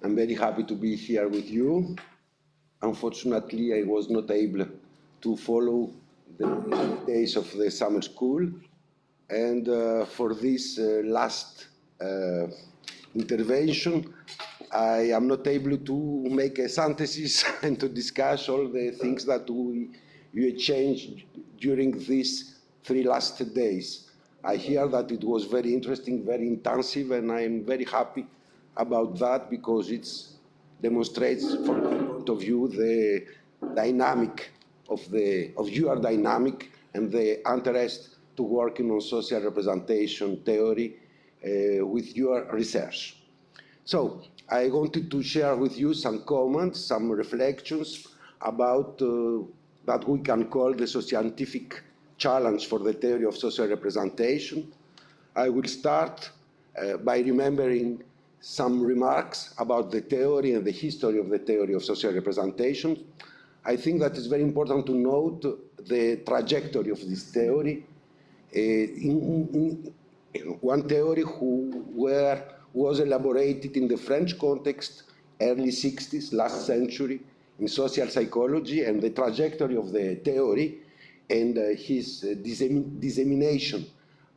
I'm very happy to be here with you. Unfortunately, I was not able to follow the days of the summer school. And for this last intervention, I am not able to make a synthesis and to discuss all the things that we exchanged during these three last days. I hear that it was very interesting, very intensive, and I am very happy about that because it demonstrates, from my point of view, the dynamic of your dynamic and the interest to working on social representation theory with your research. So I wanted to share with you some comments, some reflections about that we can call the scientific challenge for the theory of social representation. I will start by remembering some remarks about the theory and the history of the theory of social representation. I think that it's very important to note the trajectory of this theory. One theory was elaborated in the French context, early 60s, last century, in social psychology, and the trajectory of the theory and his dissemination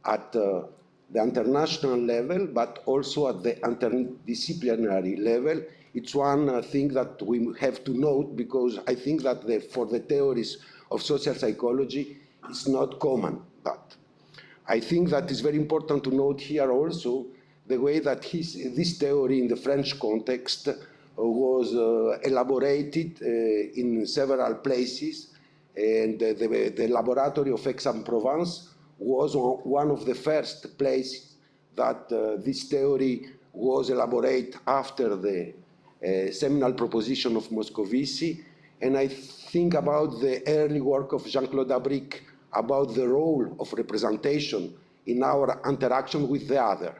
at the international level, but also at the interdisciplinary level. It's one thing that we have to note because I think that for the theories of social psychology, it's not common. But I think that it's very important to note here also the way that this theory in the French context was elaborated in several places, and the laboratory of Aix-en-Provence was one of the first places that this theory was elaborated after the seminal proposition of Moscovici. And I think about the early work of Jean-Claude Abric about the role of representation in our interaction with the other.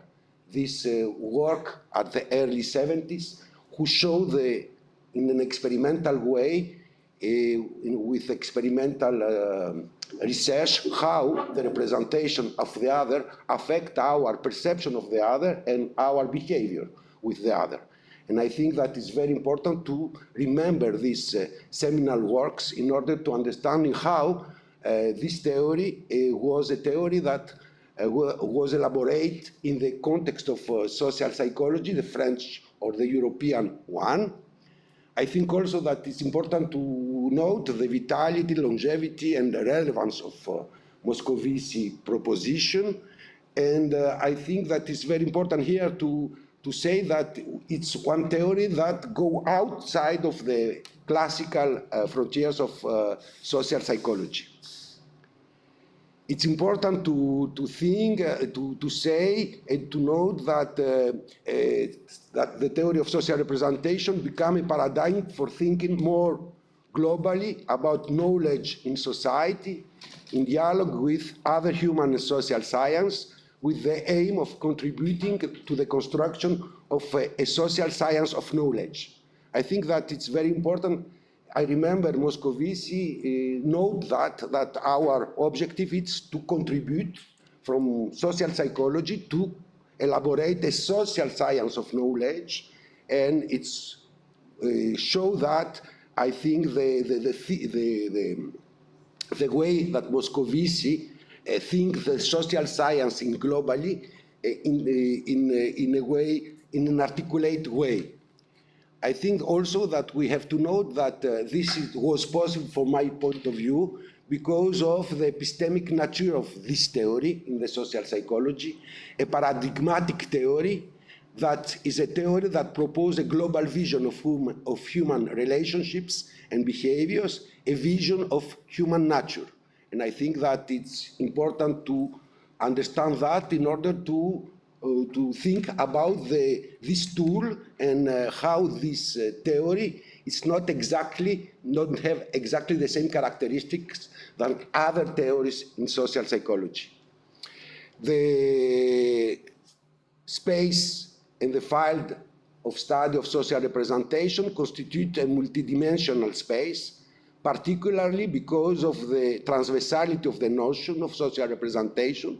This work at the early 70s, who showed in an experimental way, with experimental research, how the representation of the other affect our perception of the other and our behavior with the other. And I think that it's very important to remember these seminal works in order to understand how this theory was a theory that was elaborated in the context of social psychology, the French or the European one. I think also that it's important to note the vitality, longevity, and the relevance of Moscovici proposition. And I think that it's very important here to say that it's one theory that go outside of the classical frontiers of social psychology. It's important to think, to say, and to note that that the theory of social representation become a paradigm for thinking more globally about knowledge in society, in dialogue with other human and social science, with the aim of contributing to the construction of a social science of knowledge. I think that it's very important. I remember Moscovici note that our objective is to contribute from social psychology to elaborate a social science of knowledge, and it's show that I think the way that Moscovici think the social science in globally in a way, in an articulate way. I think also that we have to note that this was possible from my point of view because of the epistemic nature of this theory in the social psychology, a paradigmatic theory that is a theory that proposes a global vision of human relationships and behaviors, a vision of human nature. And I think that it's important to understand that in order to think about this tool and how this theory is not have exactly the same characteristics than other theories in social psychology. The space in the field of study of social representation constitute a multidimensional space, particularly because of the transversality of the notion of social representation,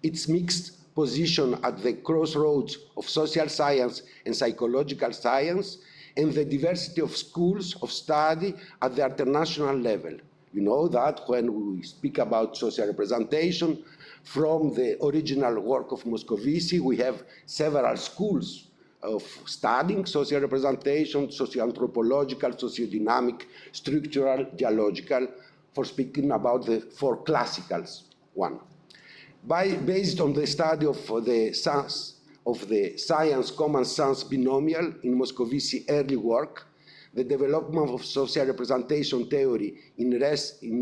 its mixed position at the crossroads of social science and psychological science, and the diversity of schools of study at the international level. You know that when we speak about social representation, from the original work of Moscovici, we have several schools of studying social representation, socio-anthropological, sociodynamic, structural, dialogical, for speaking about the four classicals one. Based on the study of the science-common sense binomial in Moscovici early work, the development of social representation theory in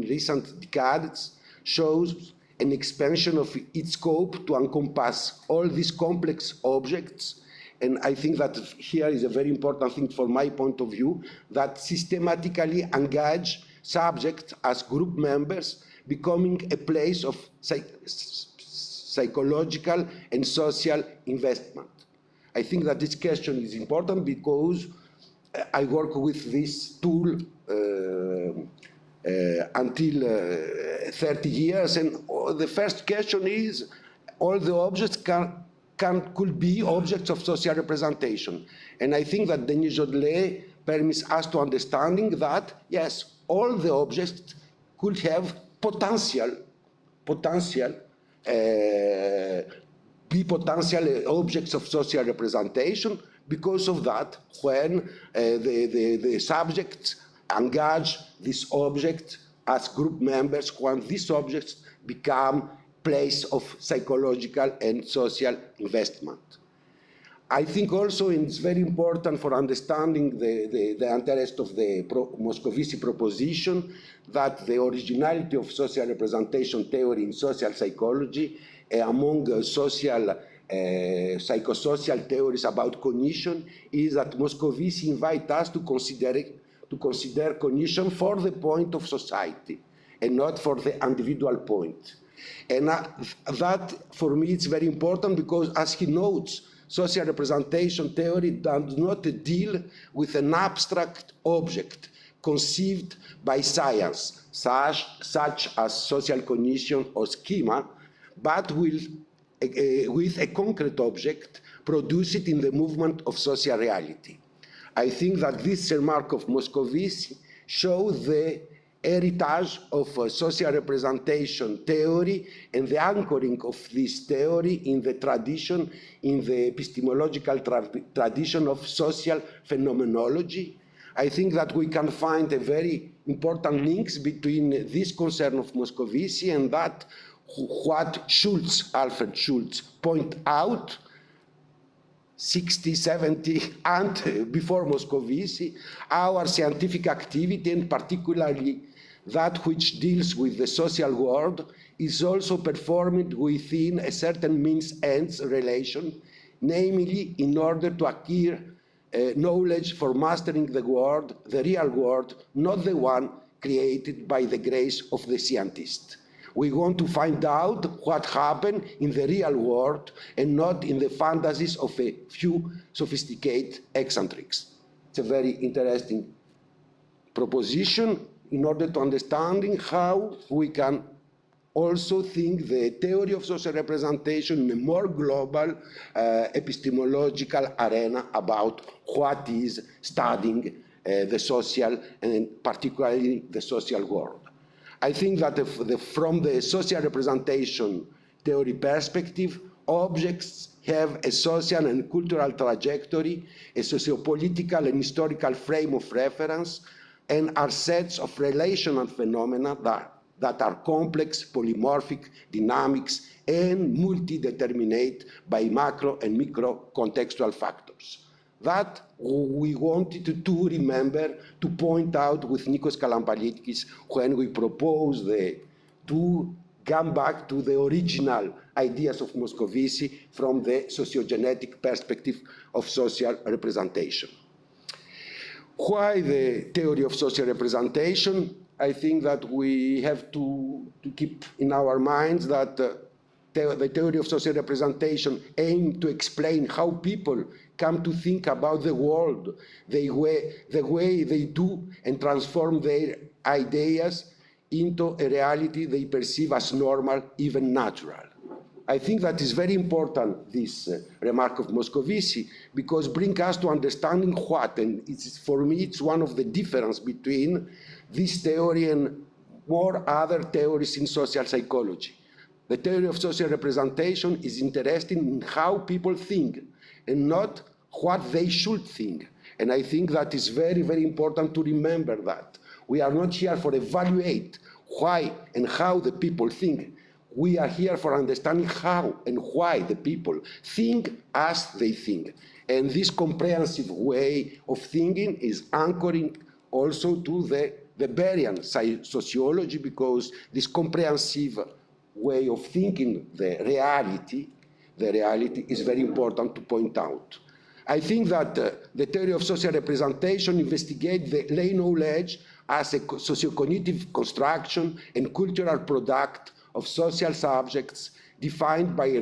recent decades shows an expansion of its scope to encompass all these complex objects. And I think that here is a very important thing from my point of view, that systematically engage subjects as group members, becoming a place of psychological and social investment. I think that this question is important because I work with this tool until 30 years, and the first question is, all the objects could be objects of social representation. And I think that Denis Jodelet permits us to understanding that, yes, all the objects could have potential objects of social representation. Because of that, when the subjects engage this object as group members, when these objects become place of psychological and social investment. I think also it's very important for understanding the interest of the Moscovici proposition that the originality of social representation theory in social psychology among psychosocial theories about cognition is that Moscovici invites us to consider cognition for the point of society and not for the individual point. And that, for me, it's very important because, as he notes, social representation theory does not deal with an abstract object conceived by science, such as social cognition or schema, but with a concrete object produced in the movement of social reality. I think that this remark of Moscovici shows the heritage of social representation theory and the anchoring of this theory in the tradition, in the epistemological tradition of social phenomenology. I think that we can find a very important links between this concern of Moscovici and that what Alfred Schultz point out 60, 70, and before Moscovici, our scientific activity, and particularly that which deals with the social world, is also performed within a certain means-ends relation, namely in order to acquire knowledge for mastering the world, the real world, not the one created by the grace of the scientist. We want to find out what happened in the real world and not in the fantasies of a few sophisticated eccentrics. It's a very interesting proposition in order to understanding how we can also think the theory of social representation in a more global epistemological arena about what is studying the social and particularly the social world. I think that from the social representation theory perspective, objects have a social and cultural trajectory, a sociopolitical and historical frame of reference, and are sets of relational phenomena that are complex, polymorphic, dynamics, and multi-determinate by macro and micro contextual factors. That we wanted to remember, to point out with Nikos Kalampalidis when we proposed to come back to the original ideas of Moscovici from the sociogenetic perspective of social representation. Why the theory of social representation? I think that we have to keep in our minds that the theory of social representation aims to explain how people come to think about the world, the way they do, and transform their ideas into a reality they perceive as normal, even natural. I think that is very important, this remark of Moscovici, because bring us to understanding what, and for me it's one of the difference between this theory and more other theories in social psychology. The theory of social representation is interested in how people think and not what they should think. And I think that is very, very important to remember that. We are not here for evaluate why and how the people think. We are here for understanding how and why the people think as they think. And this comprehensive way of thinking is anchoring also to the Weberian sociology, because this comprehensive way of thinking the reality is very important to point out. I think that the theory of social representation investigates the lay knowledge as a socio-cognitive construction and cultural product of social subjects defined by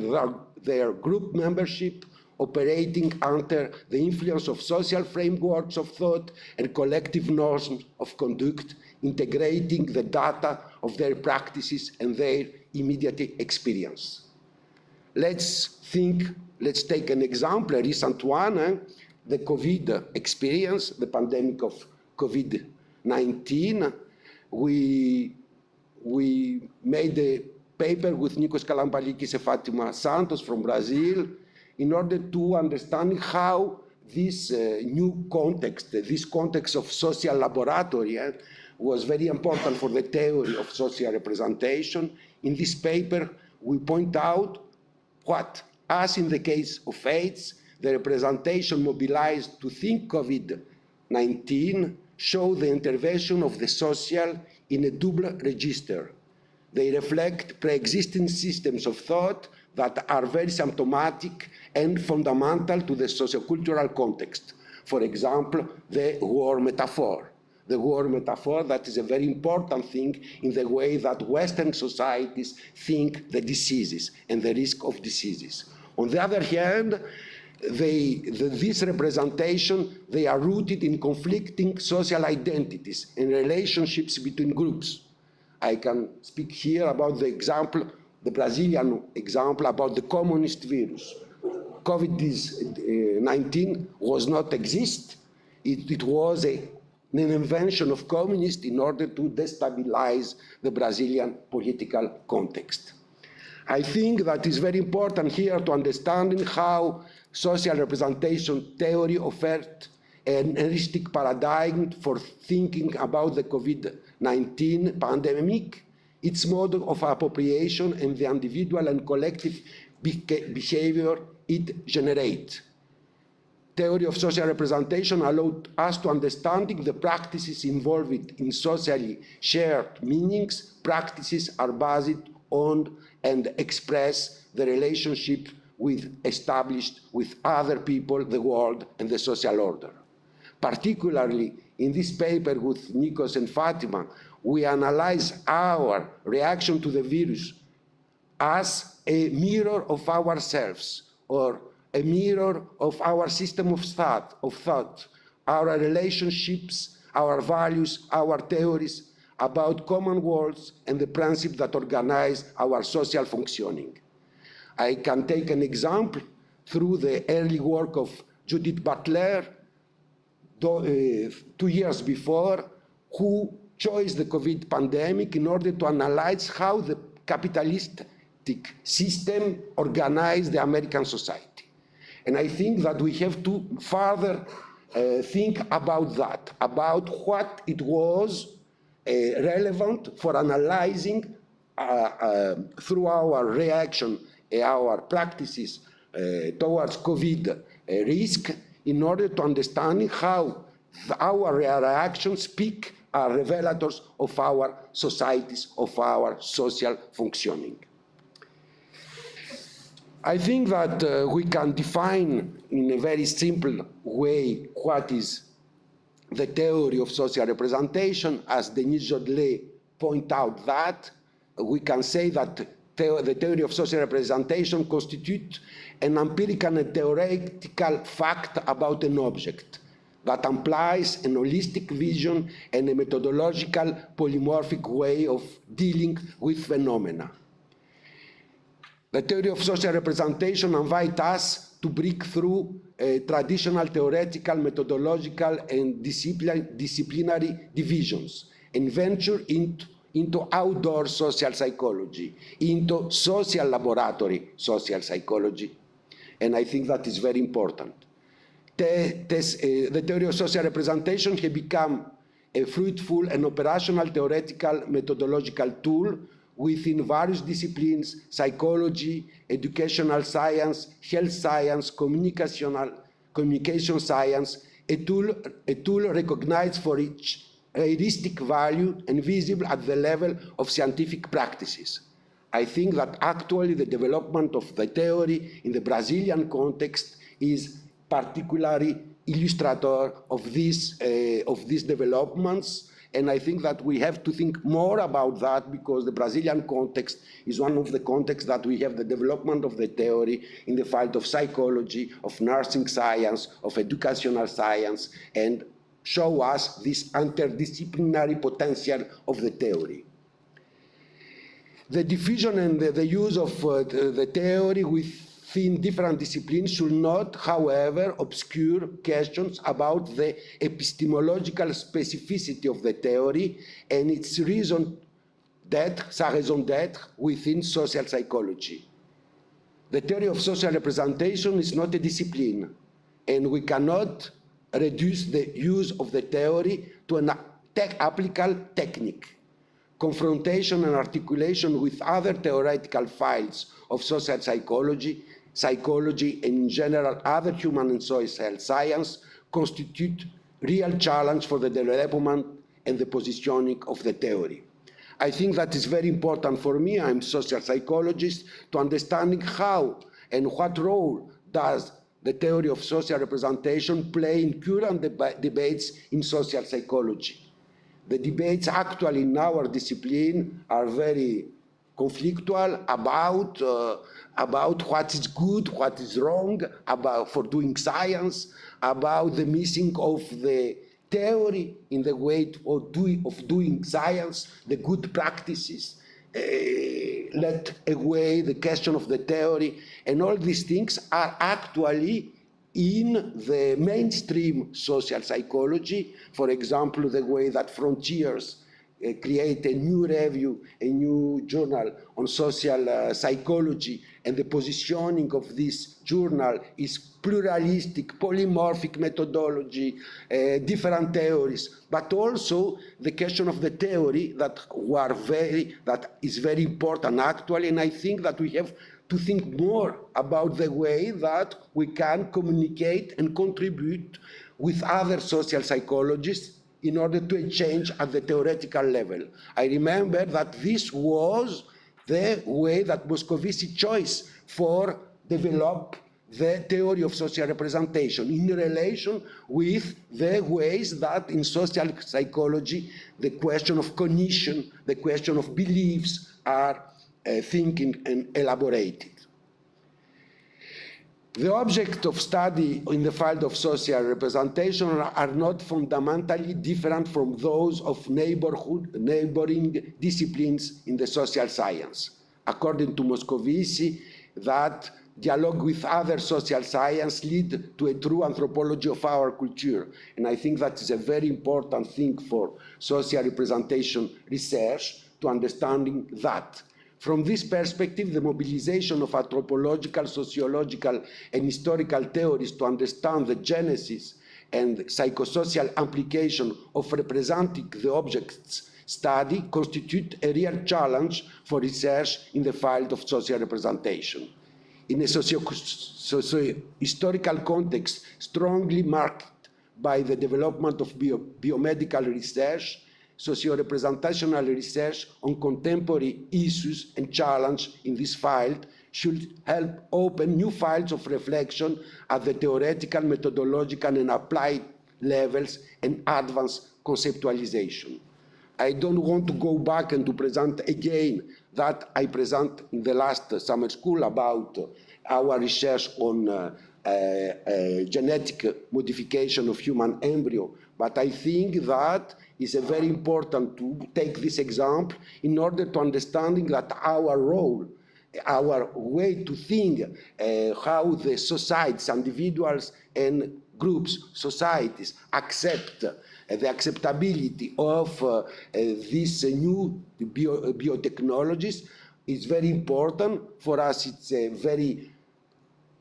their group membership, operating under the influence of social frameworks of thought and collective norms of conduct, integrating the data of their practices and their immediate experience. Let's take an example, a recent one, the COVID experience, the pandemic of COVID-19. We made a paper with Nikos Kalambalikis and Fatima Santos from Brazil in order to understand how this new context, this context of social laboratory, was very important for the theory of social representation. In this paper, we point out what, as in the case of AIDS, the representation mobilized to think COVID-19 show the intervention of the social in a double register. They reflect pre-existing systems of thought that are very symptomatic and fundamental to the sociocultural context. For example, the war metaphor. The war metaphor, that is a very important thing in the way that Western societies think the diseases and the risk of diseases. On the other hand, this representation, they are rooted in conflicting social identities and relationships between groups. I can speak here about the example, the Brazilian example about the communist virus. COVID-19 was not exist. It was an invention of communists in order to destabilize the Brazilian political context. I think that is very important here to understanding how social representation theory offered an heuristic paradigm for thinking about the COVID-19 pandemic, its mode of appropriation, and the individual and collective behavior it generates. Theory of social representation allowed us to understanding the practices involved in socially shared meanings. Practices are based on and express the relationship established with other people, the world, and the social order. Particularly in this paper with Nikos and Fatima, we analyze our reaction to the virus as a mirror of ourselves, or a mirror of our system of thought, our relationships, our values, our theories about common worlds and the principles that organize our social functioning. I can take an example through the early work of Judith Butler, 2 years before, who chose the COVID pandemic in order to analyze how the capitalistic system organized the American society. And I think that we have to further think about that, about what it was relevant for analyzing through our reaction, our practices towards COVID risk, in order to understand how our reactions are revelators of our societies, of our social functioning. I think that we can define in a very simple way what is the theory of social representation. As Denis Jodelet pointed out, that we can say that the theory of social representation constitutes an empirical and theoretical fact about an object that implies an holistic vision and a methodological polymorphic way of dealing with phenomena. The theory of social representation invites us to break through traditional theoretical, methodological, and disciplinary divisions and venture into outdoor social psychology, into social laboratory social psychology. And I think that is very important. The theory of social representation has become a fruitful and operational theoretical methodological tool within various disciplines: psychology, educational science, health science, communication science, a tool recognized for its heuristic value and visible at the level of scientific practices. I think that actually the development of the theory in the Brazilian context is particularly illustrator of these developments, and I think that we have to think more about that, because the Brazilian context is one of the contexts that we have the development of the theory in the field of psychology, of nursing science, of educational science, and show us this interdisciplinary potential of the theory. The diffusion and the use of the theory within different disciplines should not, however, obscure questions about the epistemological specificity of the theory and its sa raison d'être within social psychology. The theory of social representation is not a discipline, and we cannot reduce the use of the theory to an applicable technique. Confrontation and articulation with other theoretical fields of social psychology, and in general other human and social science constitute real challenge for the development and the positioning of the theory. I think that is very important for me. I'm a social psychologist, to understanding how and what role does the theory of social representation play in current debates in social psychology. The debates actually in our discipline are very conflictual about what is good, what is wrong, for doing science, about the missing of the theory in the way of doing science, the good practices, let away the question of the theory, and all these things are actually in the mainstream social psychology. For example, the way that Frontiers create a new review, a new journal on social psychology, and the positioning of this journal is pluralistic, polymorphic methodology, different theories, but also the question of the theory that is very important actually, and I think that we have to think more about the way that we can communicate and contribute with other social psychologists in order to a change at the theoretical level. I remember that this was the way that Moscovici chose for develop the theory of social representation in relation with the ways that in social psychology the question of cognition, the question of beliefs are thinking and elaborated. The objects of study in the field of social representation are not fundamentally different from those of neighboring disciplines in the social science. According to Moscovici, that dialogue with other social science lead to a true anthropology of our culture. And I think that is a very important thing for social representation research, to understanding that. From this perspective, the mobilization of anthropological, sociological, and historical theories to understand the genesis and psychosocial implication of representing the objects study constitute a real challenge for research in the field of social representation. In a socio-historical context strongly marked by the development of biomedical research, socio-representational research on contemporary issues and challenges in this field should help open new fields of reflection at the theoretical, methodological, and applied levels and advance conceptualization. I don't want to go back and to present again that I present in the last summer school about our research on genetic modification of human embryo, but I think that it's very important to take this example in order to understanding that our role our way to think, how the societies, individuals and groups, societies accept the acceptability of these new biotechnologies is very important. For us, it's a very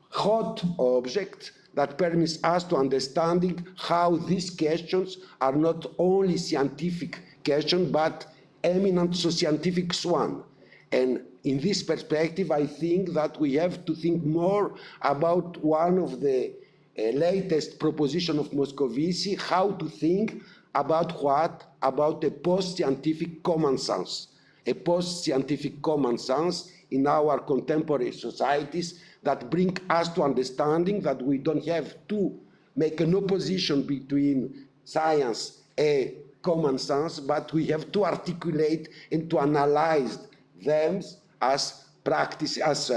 hot object that permits us to understanding how these questions are not only scientific questions, but eminent scientific one. And in this perspective, I think that we have to think more about one of the latest proposition of Moscovici, how to think about what? About a post-scientific common sense. A post-scientific common sense in our contemporary societies that bring us to understanding that we don't have to make an opposition between science and common sense, but we have to articulate and to analyze them as practice, as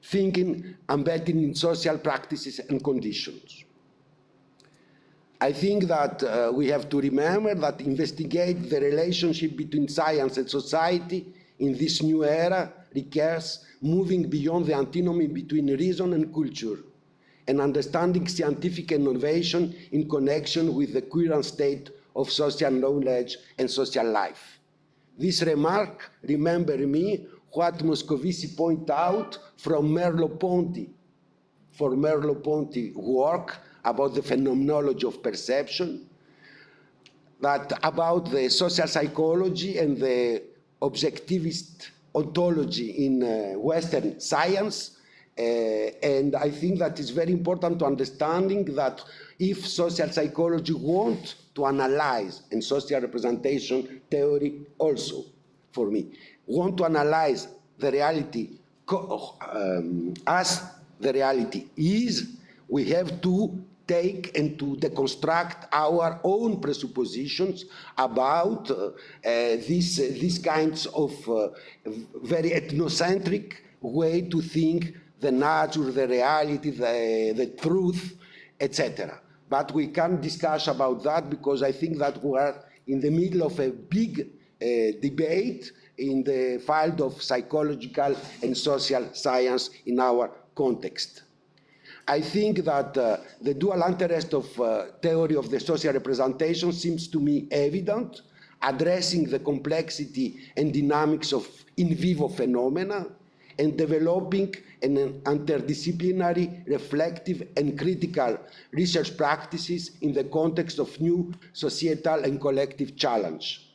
thinking embedded in social practices and conditions. I think that we have to remember that investigate the relationship between science and society in this new era requires moving beyond the antinomy between reason and culture and understanding scientific innovation in connection with the current state of social knowledge and social life. This remark remember me what Moscovici point out from Merleau-Ponty, for Merleau-Ponty work about the phenomenology of perception, that about the social psychology and the objectivist ontology in Western science. And I think that it's very important to understanding that if social psychology wants to analyze, and social representation theory also, for me, want to analyze the reality as the reality is, we have to take and to deconstruct our own presuppositions about these kinds of very ethnocentric way to think the nature, the reality, the truth, etc. But we can't discuss about that because I think that we are in the middle of a big debate in the field of psychological and social science in our context. I think that the dual interest of theory of the social representation seems to me evident, addressing the complexity and dynamics of in vivo phenomena and developing an interdisciplinary, reflective, and critical research practices in the context of new societal and collective challenge.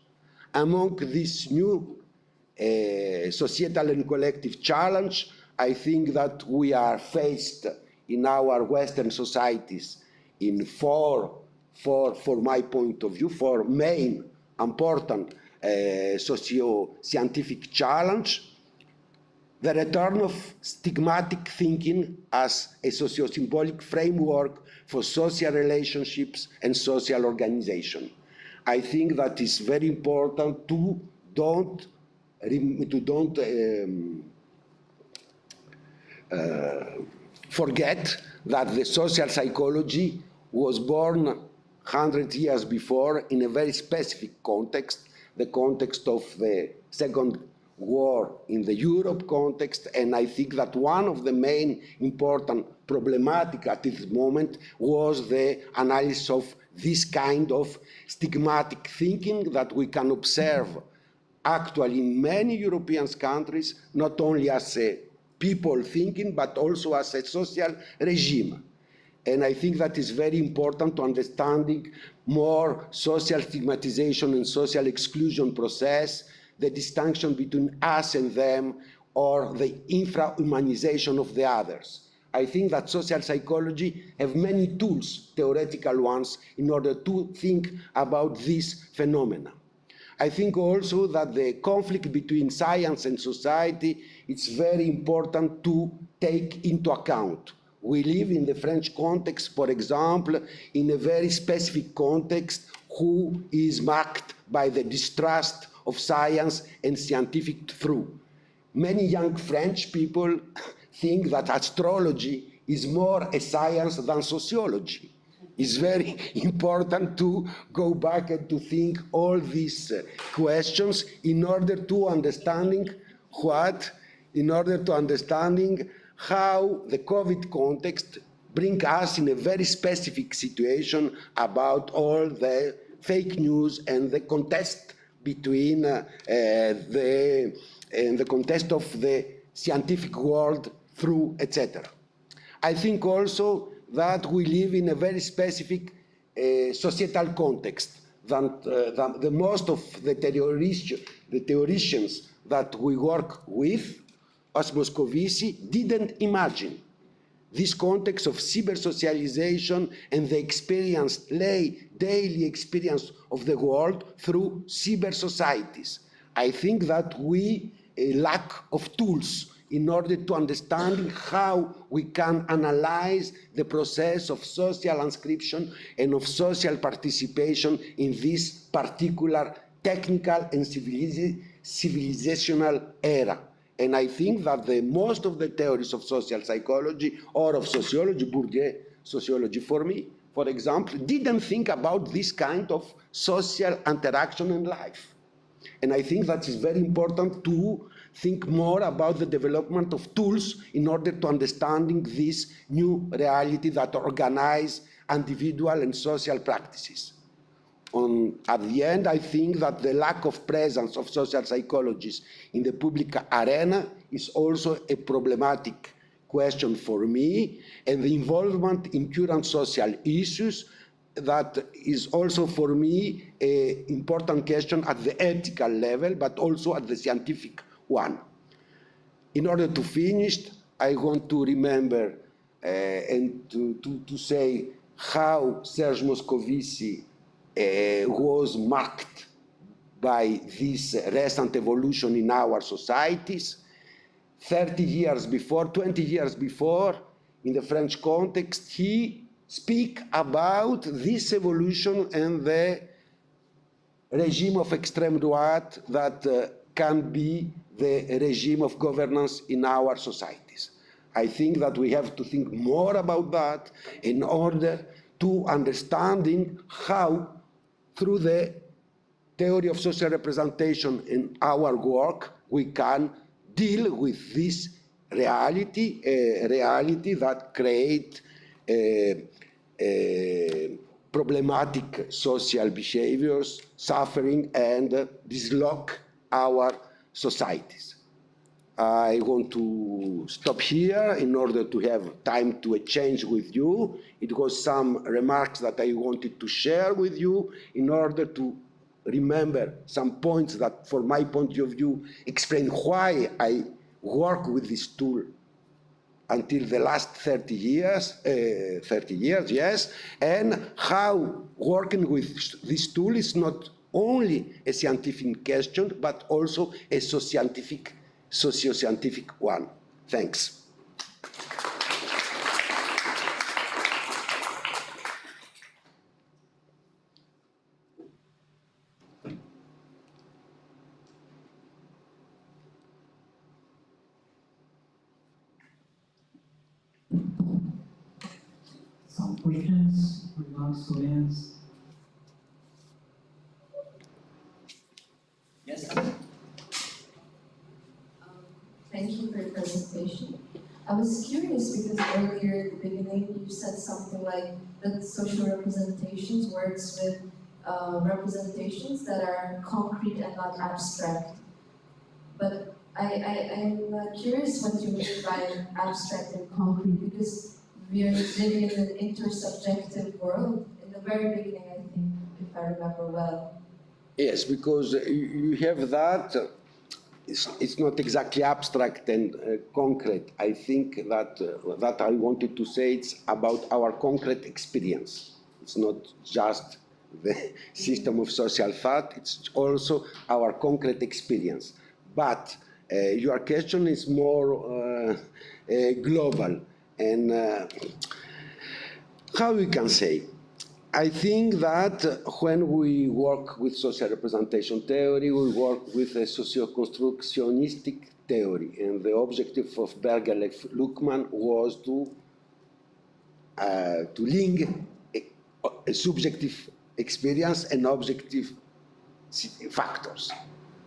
Among these new societal and collective challenge, I think that we are faced in our Western societies in four, for my point of view, four main important socio-scientific challenge. The return of stigmatic thinking as a socio-symbolic framework for social relationships and social organization. I think that is very important to don't forget that the social psychology was born 100 years before in a very specific context, the context of the Second War in the Europe context, and I think that one of the main important problematic at this moment was the analysis of this kind of stigmatic thinking that we can observe actually in many European countries, not only as a people thinking, but also as a social regime. And I think that is very important to understanding more social stigmatization and social exclusion process, the distinction between us and them, or the infra-humanization of the others. I think that social psychology have many tools, theoretical ones, in order to think about this phenomena. I think also that the conflict between science and society is very important to take into account. We live in the French context, for example, in a very specific context who is marked by the distrust of science and scientific truth. Many young French people think that astrology is more a science than sociology. It's very important to go back and to think all these questions in order to understanding how the COVID context bring us in a very specific situation about all the fake news and the contest between the contest of the scientific world through, etc. I think also that we live in a very specific societal context that the most of the theoricians that we work with, as Moscovici, didn't imagine. This context of cyber-socialization and the daily experience of the world through cyber-societies. I think that we lack of tools in order to understand how we can analyze the process of social inscription and of social participation in this particular technical and civilizational era. And I think that most of the theories of social psychology or of sociology, Bourdieu sociology for me, for example, didn't think about this kind of social interaction in life. And I think that is very important to think more about the development of tools in order to understanding this new reality that organize individual and social practices. At the end, I think that the lack of presence of social psychologists in the public arena is also a problematic question for me, and the involvement in current social issues, that is also for me an important question at the ethical level, but also at the scientific one. In order to finish, I want to remember and to say how Serge Moscovici was marked by this recent evolution in our societies. 20 years before, in the French context, he speak about this evolution and the regime of extreme droite that can be the regime of governance in our societies. I think that we have to think more about that in order to understanding how, through the theory of social representation in our work, we can deal with this reality, a reality that creates problematic social behaviors, suffering, and dislock our societies. I want to stop here in order to have time to exchange with you. It was some remarks that I wanted to share with you in order to remember some points that, from my point of view, explain why I work with this tool until the last 30 years, yes, and how working with this tool is not only a scientific question, but also a socio-scientific one. Thanks. Some questions, remarks, comments? Yes. Thank you for your presentation. I was curious because earlier at the beginning you said something like that social representations works with representations that are concrete and not abstract. But I'm curious what you mean by abstract and concrete, because we are living in an intersubjective world in the very beginning, I think, if I remember well. Yes, because you have that. It's not exactly abstract and concrete. I think that that I wanted to say it's about our concrete experience. It's not just the system of social thought, it's also our concrete experience. But your question is more global. And how we can say? I think that when we work with social representation theory, we work with a socio-constructionistic theory, and the objective of Berger-Luckmann was to link a subjective experience and objective factors,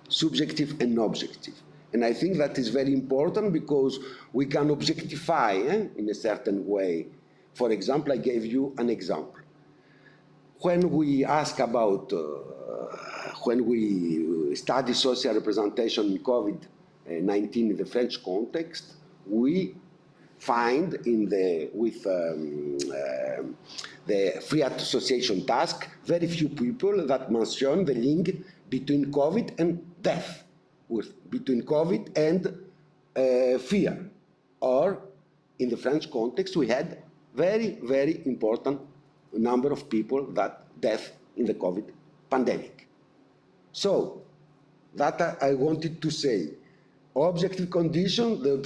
subjective and objective. And I think that is very important because we can objectify in a certain way. For example, I gave you an example. When we ask about, when we study social representation in COVID-19 in the French context, we find in the, with the free association task, very few people that mention the link between COVID and death, between COVID and fear. Or in the French context, we had very, very important number of people that death in the COVID pandemic. So that I wanted to say. Objective condition, the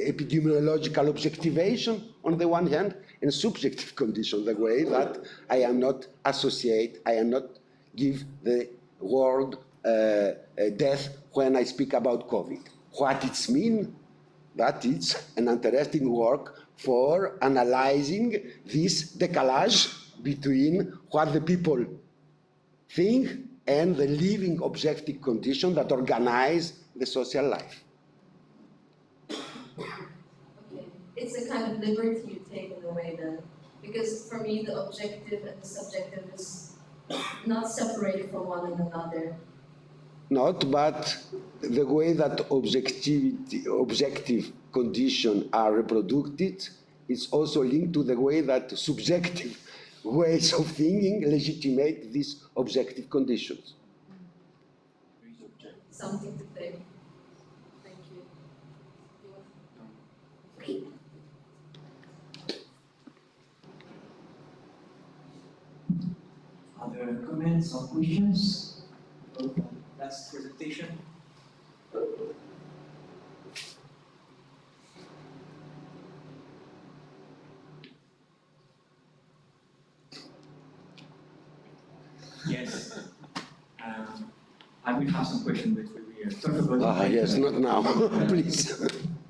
epidemiological objectivation on the one hand, and subjective condition, the way that I am not associate, I am not give the word death when I speak about COVID. What it means, that it's an interesting work for analyzing this decalage between what the people think and the living objective conditions that organize the social life. Okay, it's a kind of liberty you take in a way then, because for me the objective and the subjective is not separated from one another. Not, but the way that objective conditions are reproduced is also linked to the way that subjective ways of thinking legitimate these objective conditions. Something to think. Thank you. Other comments or questions? Last presentation. Yes. I will have some questions, but we will talk about it. Yes, not now, please.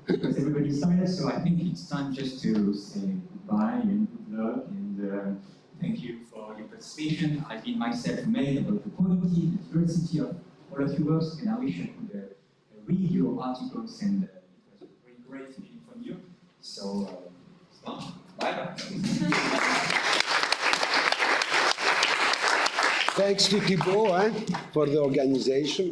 Because everybody's tired, so I think it's time just to say goodbye and good luck and thank you for your participation. I've been myself amazed about the quality, the diversity of all of your works, and I wish I could read your articles, and it was very great to hear from you. So, bye-bye. Thanks to Thibault for the organization.